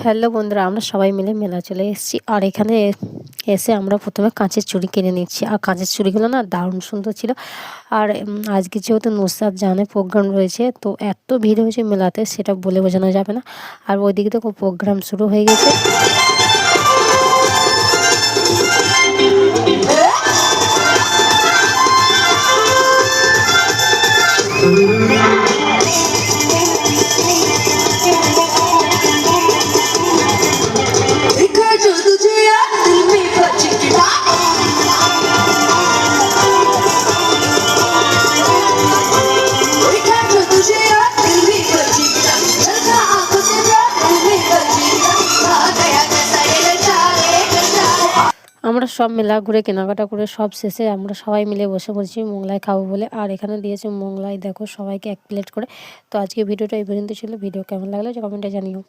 Hello বন্ধুরা, আমরা সবাই মিলে মেলা চলে এসেছি। আর এখানে এসে আমরা প্রথমে কাঁচের চুড়ি কিনে নিচ্ছি। আর কাঁচের চুড়িগুলো না দারুণ সুন্দর ছিল। আর আজকে যেহেতু নুসরাত জাহানের প্রোগ্রাম রয়েছে, তো এত ভিড় হয়েছে মেলাতে সেটা বলে বোঝানো যাবে না। আর ওইদিকে তো প্রোগ্রাম শুরু হয়ে গেছে। আমরা সব মেলা ঘুরে কেনাকাটা করে সব শেষে আমরা সবাই মিলে বসে পড়েছি মোগলাই খাবো বলে। আর এখানে দিয়েছে মোগলাই, দেখো সবাইকে 1 প্লেট করে। তো আজকে ভিডিওটা এই পর্যন্ত ছিল। ভিডিও কেমন লাগলো কমেন্টে জানিও।